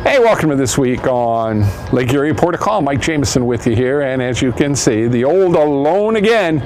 Hey, welcome to this week on Lake Erie, Port of Call. Mike Jameson with you here, and as you can see, the old Alone Again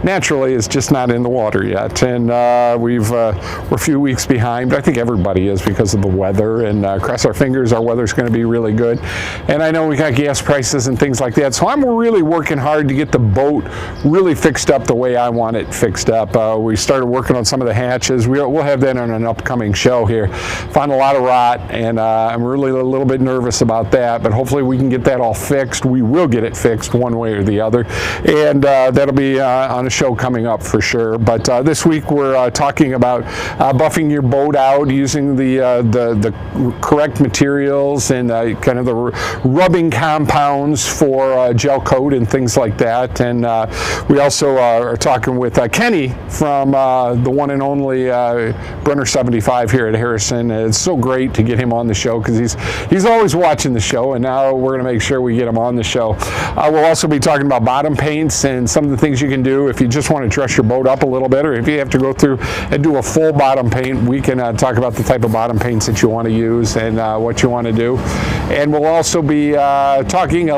naturally is just not in the water yet, and we're a few weeks behind, but I think everybody is because of the weather, and cross our fingers our weather's going to be really good. And I know we got gas prices and things like that, so I'm really working hard to get the boat really fixed up the way I want it fixed up. We started working on some of the hatches. We'll have that on an upcoming show here. Found a lot of rot, and I'm really a little bit nervous about that, but hopefully we can get that all fixed. We will get it fixed one way or the other, and that'll be on a show coming up for sure. But this week we're talking about buffing your boat out using the correct materials and kind of the rubbing compounds for gel coat and things like that. And we also are talking with Kenny from the one and only Brenner 75 here at Harrison. It's so great to get him on the show because he's always watching the show, and now we're going to make sure we get him on the show. We'll also be talking about bottom paints and some of the things you can do if you just want to dress your boat up a little bit, or if you have to go through and do a full bottom paint. We can talk about the type of bottom paints that you want to use and what you want to do. And we'll also be talking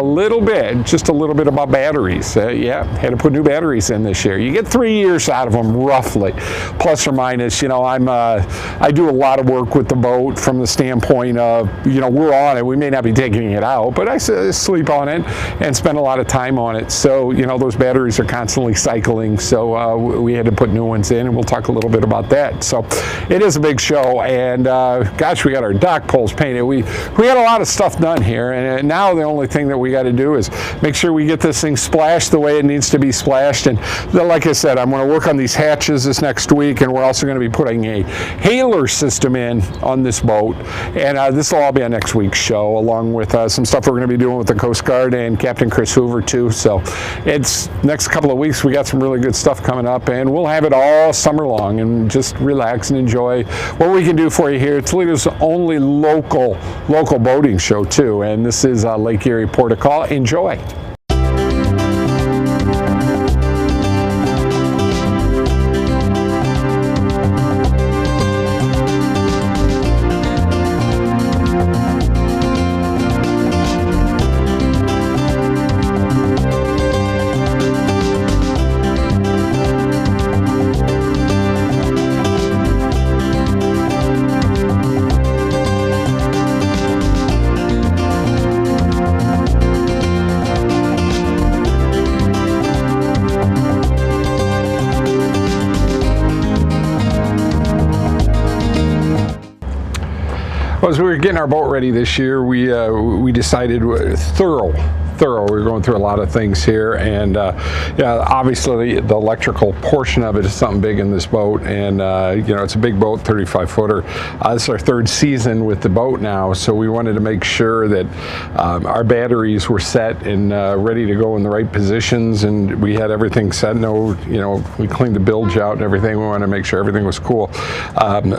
just a little bit about batteries. Yeah, had to put new batteries in this year. You get 3 years out of them roughly, plus or minus. You know, I do a lot of work with the boat from the standpoint of, you know, we're on it. We may not be taking it out, but I sleep on it and spend a lot of time on it. So, you know, those batteries are constantly cycling. So we had to put new ones in, and we'll talk a little bit about that. So it is a big show, and gosh, we got our dock poles painted. We had a lot of stuff done here, and now the only thing that we got to do is make sure we get this thing splashed the way it needs to be splashed. And like I said, I'm going to work on these hatches this next week, and we're also going to be putting a hailer system in on this boat, and this will all be on next week's show, along with some stuff we're going to be doing with the Coast Guard and Captain Chris Hoover too. So it's next couple of weeks, we got some really good stuff coming up, and we'll have it all summer long, and just relax and enjoy what we can do for you here. Toledo's only local boating show too, and this is Lake Erie, Port of Call. Enjoy. Well, as we were getting our boat ready this year, we decided thorough. We were going through a lot of things here, and yeah, obviously the electrical portion of it is something big in this boat, and you know, it's a big boat, 35-footer. This is our third season with the boat now, so we wanted to make sure that our batteries were set and ready to go in the right positions, and we had everything set. No, you know, we cleaned the bilge out and everything. We wanted to make sure everything was cool.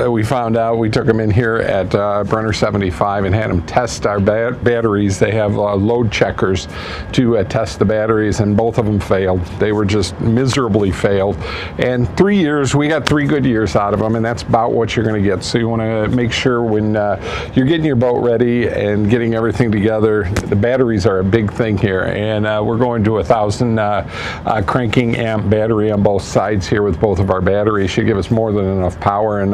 We found out, we took them in here at Brenner 75 and had them test our batteries. They have load checkers to test the batteries, and both of them failed. They were just miserably failed. And 3 years, we got 3 good years out of them, and that's about what you're going to get. So you want to make sure when you're getting your boat ready and getting everything together, the batteries are a big thing here. And we're going to 1,000 cranking amp battery on both sides here with both of our batteries. Should give us more than enough power. And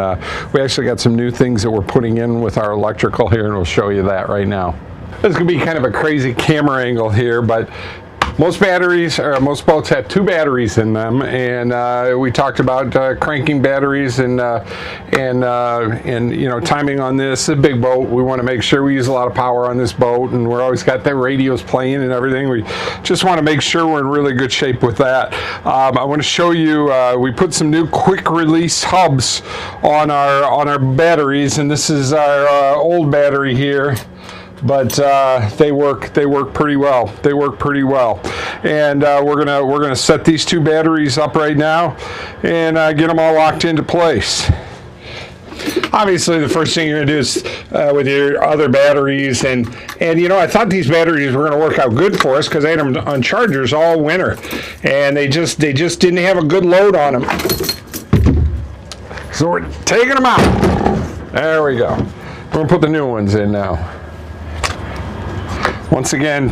we actually got some new things that we're putting in with our electrical here, and we'll show you that right now. This is going to be kind of a crazy camera angle here, but most most boats have 2 batteries in them, and we talked about cranking batteries and you know, timing on this. It's a big boat. We want to make sure we use a lot of power on this boat, and we're always got the radios playing and everything. We just want to make sure we're in really good shape with that. I want to show you. We put some new quick release hubs on our batteries, and this is our old battery here. But they work pretty well. They work pretty well, and we're gonna set these 2 batteries up right now and get them all locked into place. Obviously, the first thing you're gonna do is with your other batteries, and you know, I thought these batteries were gonna work out good for us because I had them on chargers all winter, and they just didn't have a good load on them. So we're taking them out. There we go. We're gonna put the new ones in now. Once again,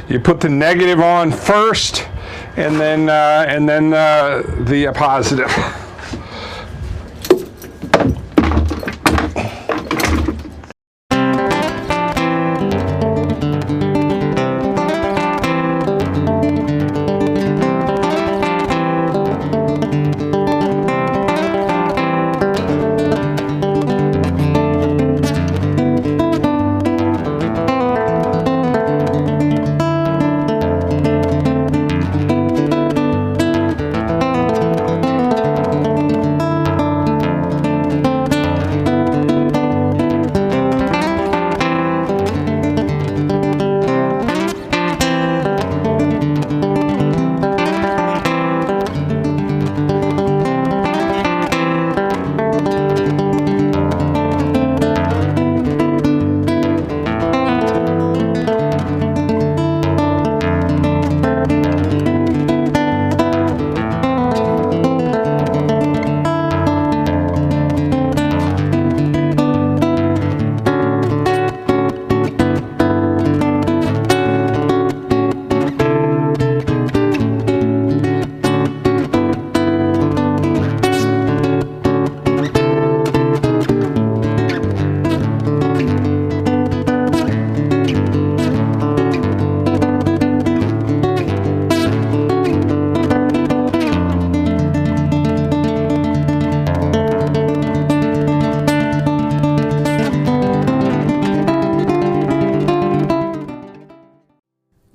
you put the negative on first, and then the positive.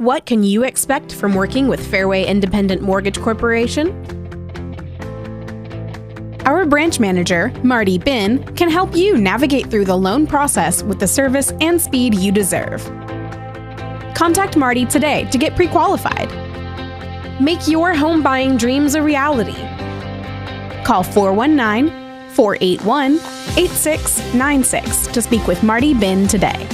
What can you expect from working with Fairway Independent Mortgage Corporation? Our branch manager, Marty Bin, can help you navigate through the loan process with the service and speed you deserve. Contact Marty today to get pre-qualified. Make your home buying dreams a reality. Call 419-481-8696 to speak with Marty Bin today.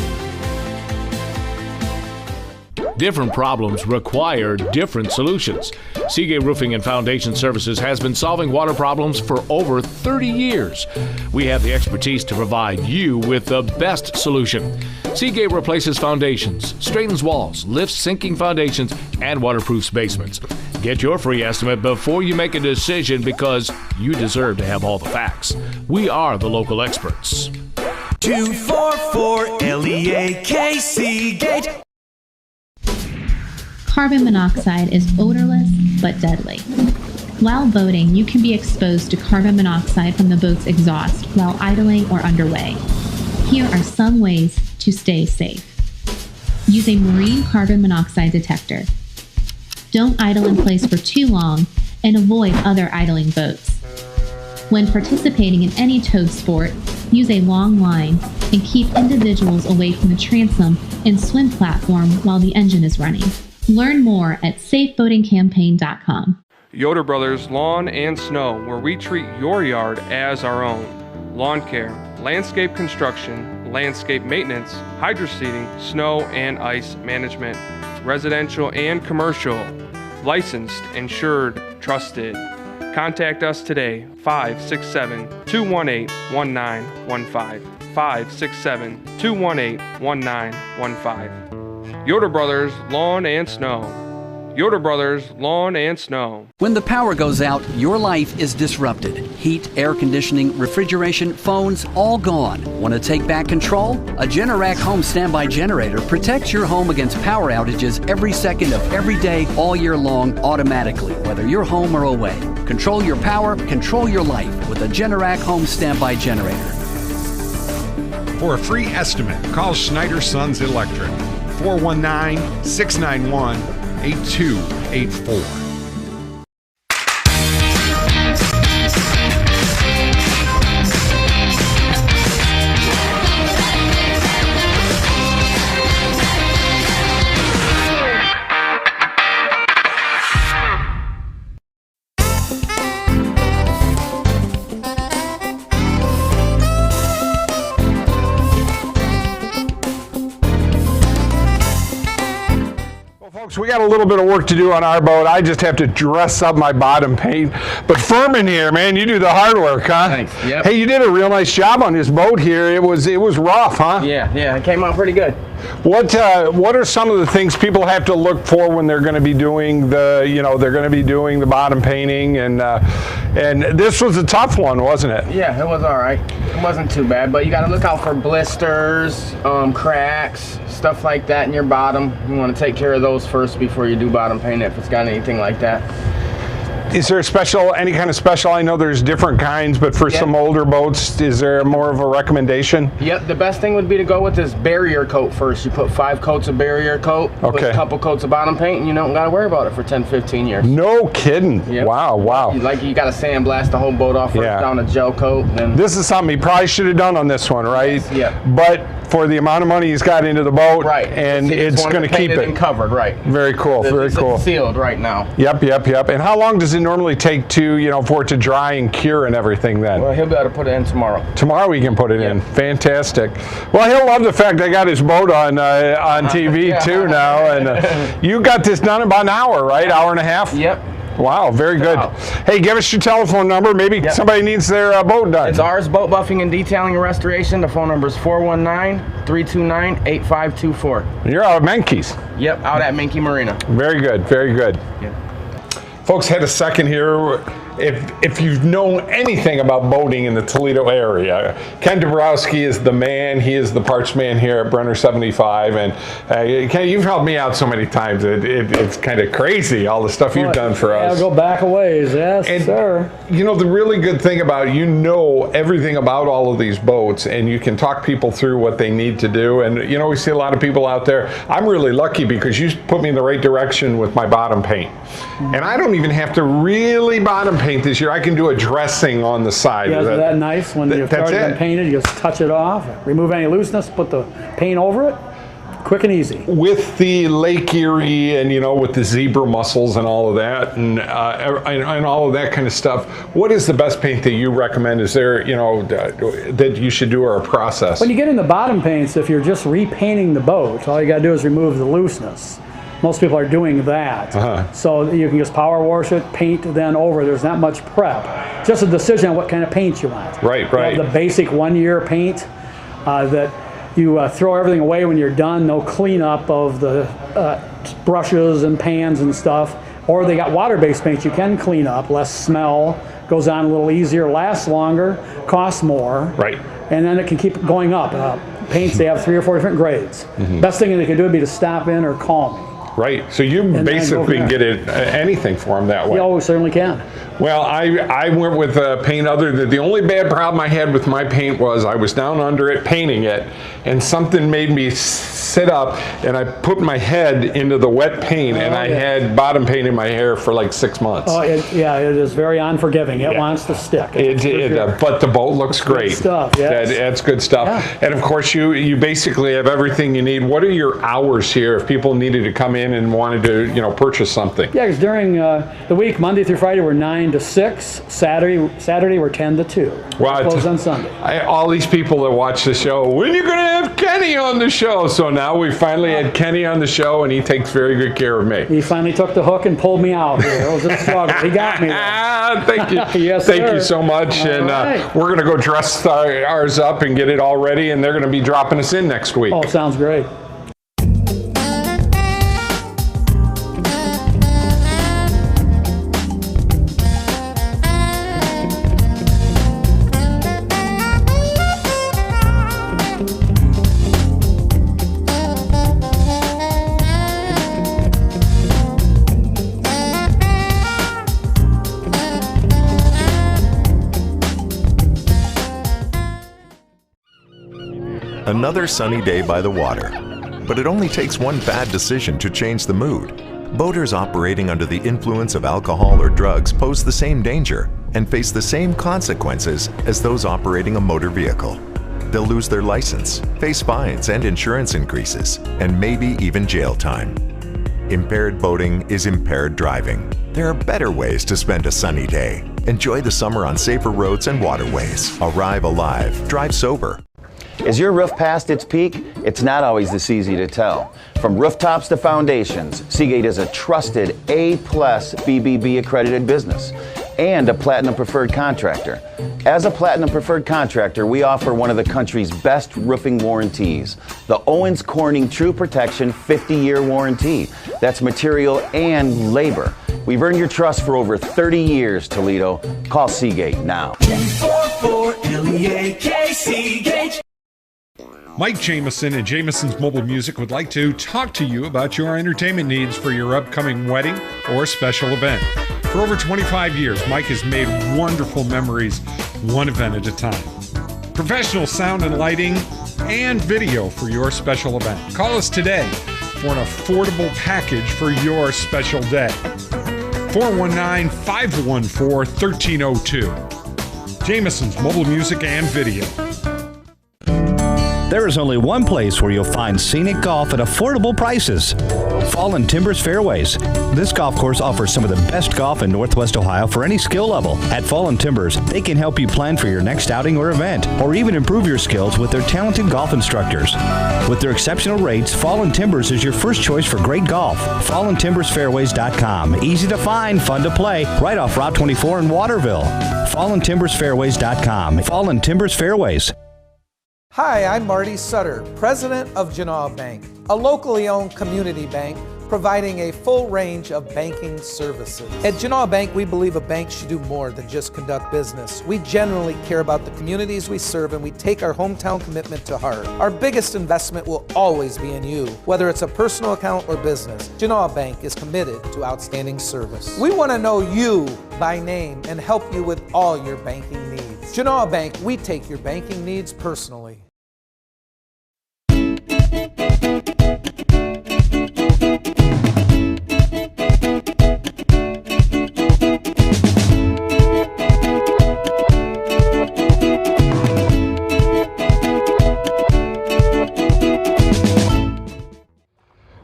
Different problems require different solutions. Seagate Roofing and Foundation Services has been solving water problems for over 30 years. We have the expertise to provide you with the best solution. Seagate replaces foundations, straightens walls, lifts sinking foundations, and waterproofs basements. Get your free estimate before you make a decision because you deserve to have all the facts. We are the local experts. 244 LEAK Seagate. Carbon monoxide is odorless but deadly. While boating, you can be exposed to carbon monoxide from the boat's exhaust while idling or underway. Here are some ways to stay safe. Use a marine carbon monoxide detector. Don't idle in place for too long and avoid other idling boats. When participating in any tow sport, use a long line and keep individuals away from the transom and swim platform while the engine is running. Learn more at safeboatingcampaign.com. Yoder Brothers Lawn and Snow, where we treat your yard as our own. Lawn care, landscape construction, landscape maintenance, hydroseeding, snow and ice management, residential and commercial. Licensed, insured, trusted. Contact us today, 567-218-1915. 567-218-1915. Yoder Brothers Lawn and Snow. Yoder Brothers Lawn and Snow. When the power goes out, your life is disrupted. Heat, air conditioning, refrigeration, phones, all gone. Want to take back control? A Generac home standby generator protects your home against power outages every second of every day, all year long, automatically, whether you're home or away. Control your power, control your life with a Generac home standby generator. For a free estimate, call Schneider Sons Electric. 419-691-8284. Folks, we got a little bit of work to do on our boat. I just have to dress up my bottom paint. But Furman here, man, you do the hard work, huh? Thanks. Yep. Hey, you did a real nice job on this boat here. It was rough, huh? Yeah, it came out pretty good. What are some of the things people have to look for when they're going to be doing the bottom painting, and this was a tough one, wasn't it? Yeah, it was all right. It wasn't too bad, but you got to look out for blisters, cracks, stuff like that in your bottom. You want to take care of those first before you do bottom paint if it's got anything like that. Is there any kind of special? I know there's different kinds, but for some older boats, is there more of a recommendation? Yep, the best thing would be to go with this barrier coat first. You put 5 coats of barrier coat, put a couple coats of bottom paint, and you don't got to worry about it for 10, 15 years. No kidding. Yep. Wow. You got to sandblast the whole boat off first down a gel coat. And this is something he probably should have done on this one, right? Yeah. But for the amount of money he's got into the boat, right, and it's going to keep it and covered, right? Very cool. It's sealed right now. Yep. And how long does it normally take for it to dry and cure and everything then? Well, he'll be able to put it in tomorrow. Tomorrow we can put it in. Fantastic. Well, he'll love the fact I got his boat on TV too now, and you got this done in about an hour, right? Hour and a half? Yep. Wow, very good. Hey, give us your telephone number. Maybe somebody needs their boat done. It's ours, Boat Buffing and Detailing and Restoration. The phone number is 419-329-8524. You're out at Menke's. Yep, out at Menke Marina. Very good. Yep. Folks, had a second here. If you've known anything about boating in the Toledo area, Ken Dabrowski is the man. He is the parts man here at Brenner 75, and Ken, you've helped me out so many times. It's kind of crazy, all the stuff you've done for us. I'll go back a ways, yes, sir. The really good thing about everything about all of these boats, and you can talk people through what they need to do. And we see a lot of people out there. I'm really lucky because you put me in the right direction with my bottom paint, and I don't even have to really bottom paint this year. I can do a dressing on the side. Yeah, isn't that nice? When you've already been painted, you just touch it off, remove any looseness, put the paint over it. Quick and easy. With the Lake Erie and with the zebra mussels and all of that and all of that kind of stuff, what is the best paint that you recommend? Is there that you should do, or a process? When you get in the bottom paints, if you're just repainting the boat, all you got to do is remove the looseness. Most people are doing that. So you can just power wash it, paint then over. There's not much prep. Just a decision on what kind of paint you want. Right. You have the basic 1-year paint that you throw everything away when you're done. No cleanup of the brushes and pans and stuff. Or they got water-based paint you can clean up, less smell, goes on a little easier, lasts longer, costs more. Right. And then it can keep going up. Paints, they have 3 or 4 different grades. Best thing they can do would be to stop in or call me. Right, so you basically can get anything for them that way. Yeah, we certainly can. Well, I went with paint other than the only bad problem I had with my paint was I was down under it painting it, and something made me sit up, and I put my head into the wet paint, and I had bottom paint in my hair for like 6 months. Oh, it is very unforgiving. It wants to stick. But the boat looks great. Good stuff, yes. That's good stuff. Yeah. And of course, you basically have everything you need. What are your hours here if people needed to come in and wanted to purchase something? Yeah, because during the week, Monday through Friday, we're 9 to 6. Saturday we're 10 to 2. Wow. Closed on Sunday. All these people that watch the show, when are you going to have Kenny on the show? So now we finally had Kenny on the show, and he takes very good care of me. He finally took the hook and pulled me out here. It was a struggle. He got me there. Thank you. Yes, Thank you so much. All and right. We're going to go dress ours up and get it all ready, and they're going to be dropping us in next week. Oh, sounds great. Another sunny day by the water. But it only takes one bad decision to change the mood. Boaters operating under the influence of alcohol or drugs pose the same danger and face the same consequences as those operating a motor vehicle. They'll lose their license, face fines and insurance increases, and maybe even jail time. Impaired boating is impaired driving. There are better ways to spend a sunny day. Enjoy the summer on safer roads and waterways. Arrive alive, drive sober. Is your roof past its peak? It's not always this easy to tell. From rooftops to foundations, Seagate is a trusted A+ BBB accredited business. and a Platinum Preferred contractor. As a Platinum Preferred contractor, we offer one of the country's best roofing warranties, the Owens Corning True Protection 50-year warranty. That's material and labor. We've earned your trust for over 30 years, Toledo. Call Seagate now. 1044 Seagate. Mike Jameson and Jameson's Mobile Music would like to talk to you about your entertainment needs for your upcoming wedding or special event. For over 25 years, Mike has made wonderful memories, one event at a time. Professional sound and lighting and video for your special event. Call us today for an affordable package for your special day. 419-514-1302. Jameson's Mobile Music and Video. There is only one place where you'll find scenic golf at affordable prices. Fallen Timbers Fairways. This golf course offers some of the best golf in Northwest Ohio for any skill level. At Fallen Timbers, they can help you plan for your next outing or event, or even improve your skills with their talented golf instructors. With their exceptional rates, Fallen Timbers is your first choice for great golf. FallenTimbersFairways.com. Easy to find, fun to play, right off Route 24 in Waterville. FallenTimbersFairways.com. Fallen Timbers Fairways. Hi, I'm Marty Sutter, president of Genoa Bank, a locally owned community bank providing a full range of banking services. At Genoa Bank, we believe a bank should do more than just conduct business. We generally care about the communities we serve, and we take our hometown commitment to heart. Our biggest investment will always be in you, whether it's a personal account or business. Genoa Bank is committed to outstanding service. We want to know you by name and help you with all your banking needs. Genoa Bank, we take your banking needs personally.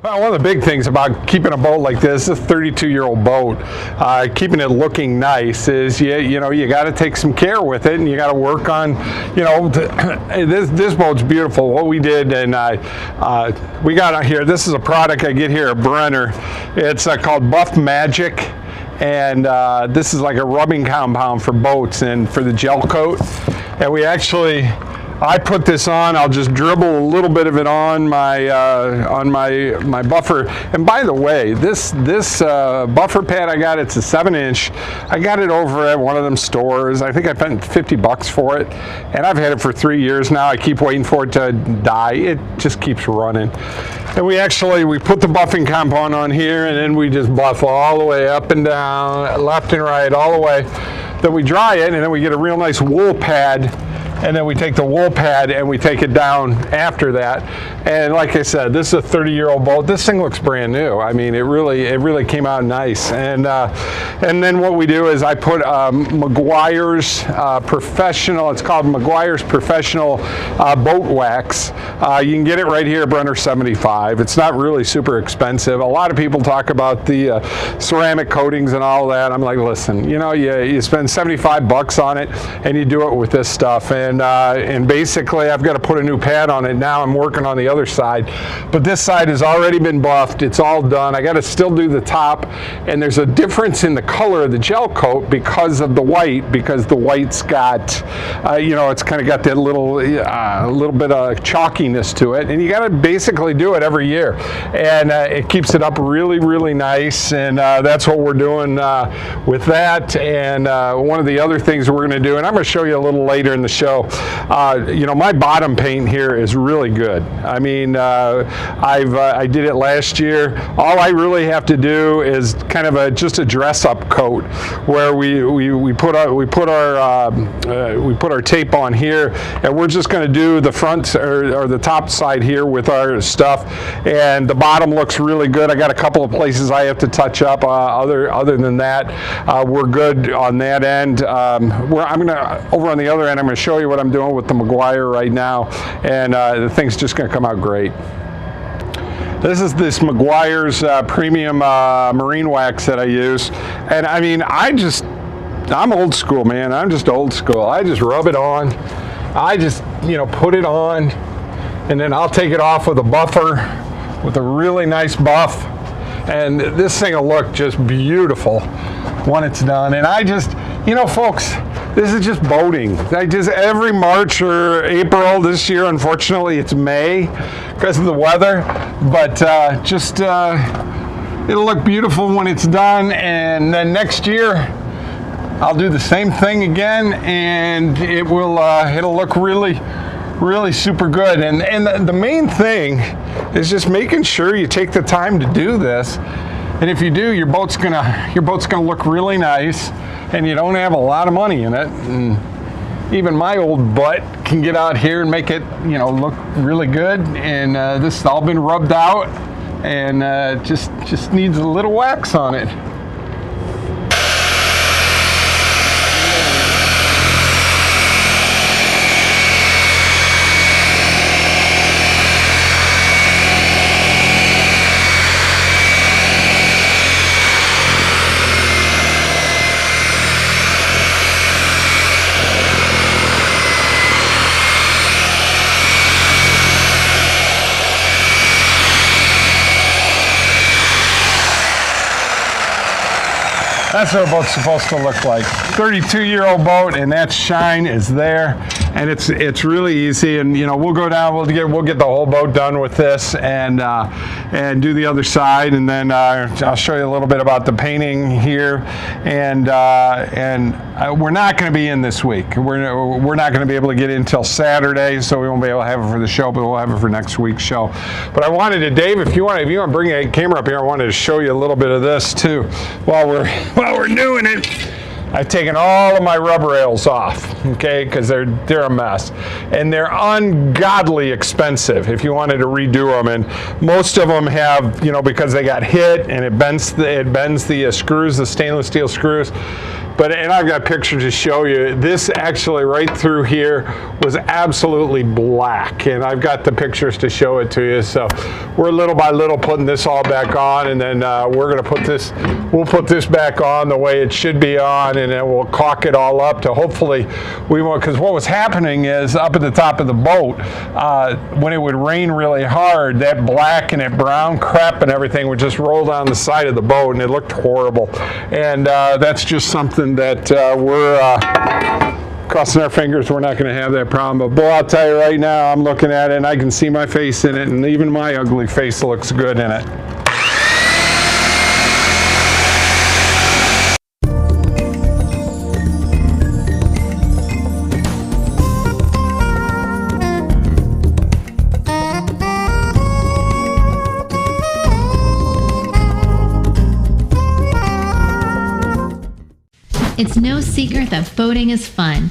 Well, one of the big things about keeping a boat like this, a 32-year-old boat, keeping it looking nice is you got to take some care with it, and you got to work on, this boat's beautiful. What we did, and we got out here. This is a product I get here at Brenner. It's called Buff Magic. And this is like a rubbing compound for boats and for the gel coat. And I put this on. I'll just dribble a little bit of it on my buffer. And by the way, this buffer pad I got, it's a 7-inch. I got it over at one of them stores. I think I spent $50 for it, and I've had it for 3 years now. I keep waiting for it to die. It just keeps running. And we put the buffing compound on here, and then we just buff all the way up and down, left and right, all the way. Then we dry it, and then we get a real nice wool pad. And then we take the wool pad and we take it down after that. And like I said, this is a 30-year-old boat. This thing looks brand new. I mean, it really came out nice. And then what we do is I put Meguiar's Professional. It's called Meguiar's Professional Boat Wax. You can get it right here at Brenner 75. It's not really super expensive. A lot of people talk about the ceramic coatings and all that. I'm like, listen, you spend $75 on it and you do it with this stuff. And basically I've got to put a new pad on it now. I'm working on the other side, but this side has already been buffed. It's all done. I got to still do the top, and there's a difference in the color of the gel coat because of the white, because the white's got it's kind of got that little bit of chalkiness to it, and you got to basically do it every year, and it keeps it up really nice. And that's what we're doing with that. And one of the other things we're going to do, and I'm going to show you a little later in the show, my bottom paint here is really good. I mean, I did it last year. All I really have to do is kind of just a dress-up coat, where we put our tape on here, and we're just going to do the front or the top side here with our stuff, and the bottom looks really good. I got a couple of places I have to touch up. Other than that, we're good on that end. Over on the other end, I'm going to show you what I'm doing with the Meguiar right now, and the thing's just going to come out great. This is this Meguiar's premium marine wax that I use, and I mean, I'm old school, man. I'm just old school. I just rub it on. I just put it on, and then I'll take it off with a buffer, with a really nice buff, and this thing will look just beautiful when it's done. And I just You know, folks, this is just boating. Every March or April this year, unfortunately, it's May because of the weather, but it'll look beautiful when it's done, and then next year I'll do the same thing again, and it'll look really super good. And the main thing is just making sure you take the time to do this. And if you do, your boat's gonna look really nice, and you don't have a lot of money in it. And even my old butt can get out here and make it, look really good. And this has all been rubbed out, and just needs a little wax on it. That's what a boat's supposed to look like. 32-year-old boat, and that shine is there, and it's really easy. And we'll go down, we'll get the whole boat done with this, and do the other side, and then I'll show you a little bit about the painting here. And we're not going to be in this week. We're not going to be able to get in until Saturday, so we won't be able to have it for the show, but we'll have it for next week's show. But I wanted to, Dave, if you want to bring a camera up here, I wanted to show you a little bit of this too while we're doing it. I've taken all of my rubber rails off, okay, because they're a mess, and they're ungodly expensive if you wanted to redo them. And most of them have, because they got hit and it bends the screws, the stainless steel screws. And I've got pictures to show you. This actually right through here was absolutely black, and I've got the pictures to show it to you. So we're little by little putting this all back on, and then we'll put this back on the way it should be on, and then we'll caulk it all up to hopefully because what was happening is up at the top of the boat, when it would rain really hard, that black and that brown crap and everything would just roll down the side of the boat, and it looked horrible. And that's just something that we're crossing our fingers we're not going to have that problem. But boy, I'll tell you right now, I'm looking at it and I can see my face in it, and even my ugly face looks good in it. It's no secret that boating is fun.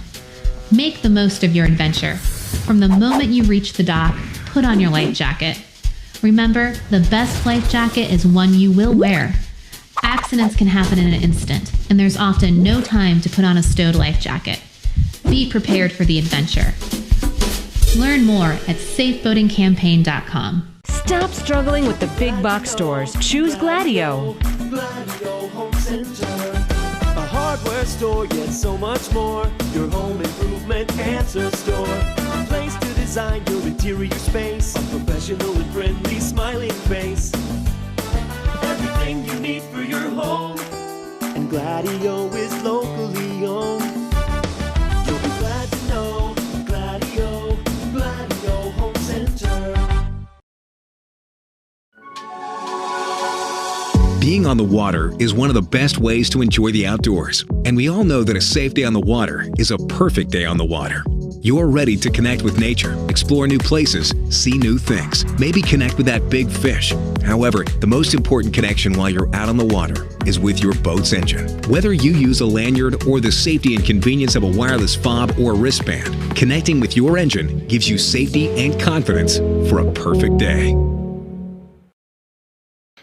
Make the most of your adventure. From the moment you reach the dock, put on your life jacket. Remember, the best life jacket is one you will wear. Accidents can happen in an instant, and there's often no time to put on a stowed life jacket. Be prepared for the adventure. Learn more at safeboatingcampaign.com. Stop struggling with the big box stores. Choose Gladio. Gladio Home Center. A hardware store, yet so much more. Your home improvement answer store. A place to design your interior space. A professional and friendly smiling face. Everything you need for your home. And Gladio is locally owned. You'll be glad to know Gladio Home Center. Being on the water is one of the best ways to enjoy the outdoors, and we all know that a safe day on the water is a perfect day on the water. You're ready to connect with nature, explore new places, see new things, maybe connect with that big fish. However, the most important connection while you're out on the water is with your boat's engine. Whether you use a lanyard or the safety and convenience of a wireless fob or wristband, connecting with your engine gives you safety and confidence for a perfect day.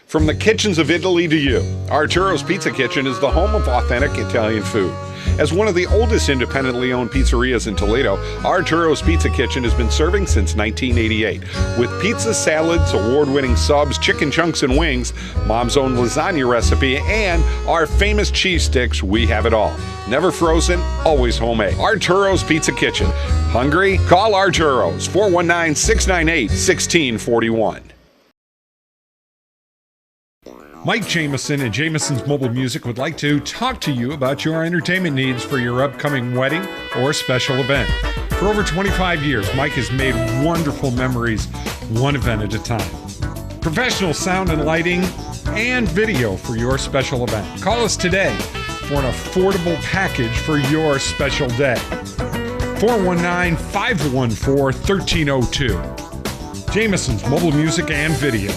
From the kitchens of Italy to you, Arturo's Pizza Kitchen is the home of authentic Italian food. As one of the oldest independently owned pizzerias in Toledo, Arturo's Pizza Kitchen has been serving since 1988. With pizza, salads, award-winning subs, chicken chunks and wings, Mom's own lasagna recipe, and our famous cheese sticks, we have it all. Never frozen, always homemade. Arturo's Pizza Kitchen. Hungry? Call Arturo's, 419-698-1641. Mike Jameson and Jameson's Mobile Music would like to talk to you about your entertainment needs for your upcoming wedding or special event. For over 25 years, Mike has made wonderful memories, one event at a time. Professional sound and lighting and video for your special event. Call us today for an affordable package for your special day. 419-514-1302. Jameson's Mobile Music and Video.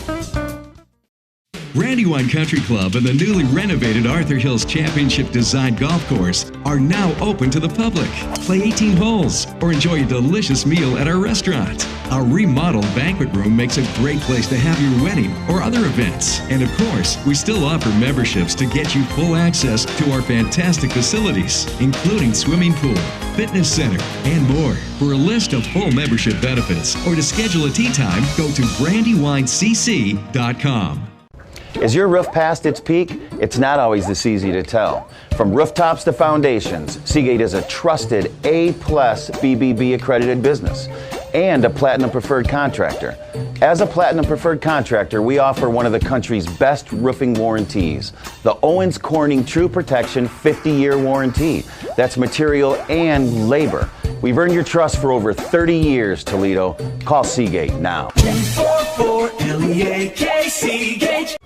Brandywine Country Club and the newly renovated Arthur Hills Championship Design Golf Course are now open to the public. Play 18 holes or enjoy a delicious meal at our restaurant. Our remodeled banquet room makes a great place to have your wedding or other events. And of course, we still offer memberships to get you full access to our fantastic facilities, including swimming pool, fitness center, and more. For a list of full membership benefits or to schedule a tee time, go to brandywinecc.com. Is your roof past its peak? It's not always this easy to tell. From rooftops to foundations, Seagate is a trusted A+ BBB accredited business and a Platinum Preferred contractor. As a Platinum Preferred contractor, we offer one of the country's best roofing warranties, the Owens Corning True Protection 50-year warranty. That's material and labor. We've earned your trust for over 30 years, Toledo. Call Seagate now. 244-LEAK Seagate.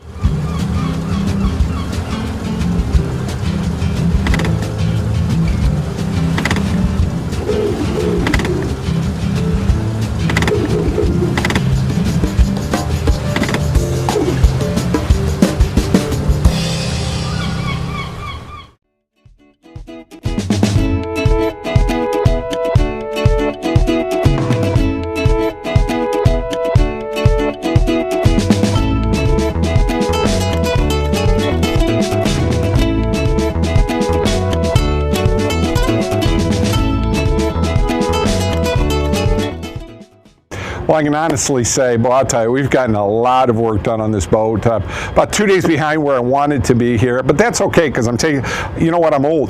Well, I can honestly say, well, I'll tell you, we've gotten a lot of work done on this boat. About 2 days behind where I wanted to be here, but that's okay because I'm taking, you know what, I'm old.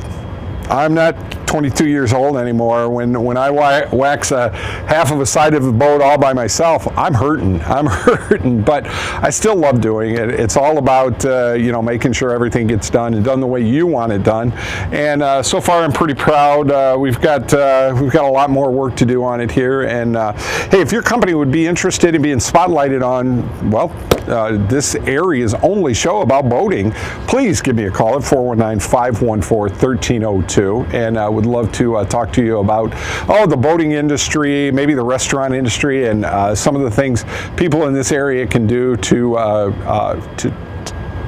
I'm not 22 years old anymore. When I wax half of a side of the boat all by myself, I'm hurting, but I still love doing it. It's all about, making sure everything gets done and done the way you want it done. And so far I'm pretty proud. We've got a lot more work to do on it here. And hey, if your company would be interested in being spotlighted on, this area's only show about boating, please give me a call at 419-514-1302. And I would love to talk to you about the boating industry, maybe the restaurant industry, and some of the things people in this area can do to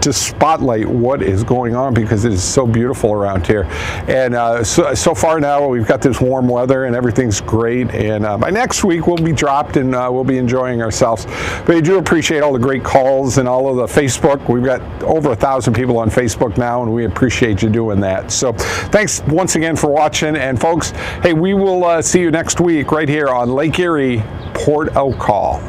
spotlight what is going on, because it is so beautiful around here. And so far now we've got this warm weather and everything's great, and by next week we'll be dropped and we'll be enjoying ourselves. But I do appreciate all the great calls and all of the Facebook. We've got over 1,000 people on Facebook now, and we appreciate you doing that. So thanks once again for watching, and folks, hey, we will see you next week right here on Lake Erie, Port O' Call.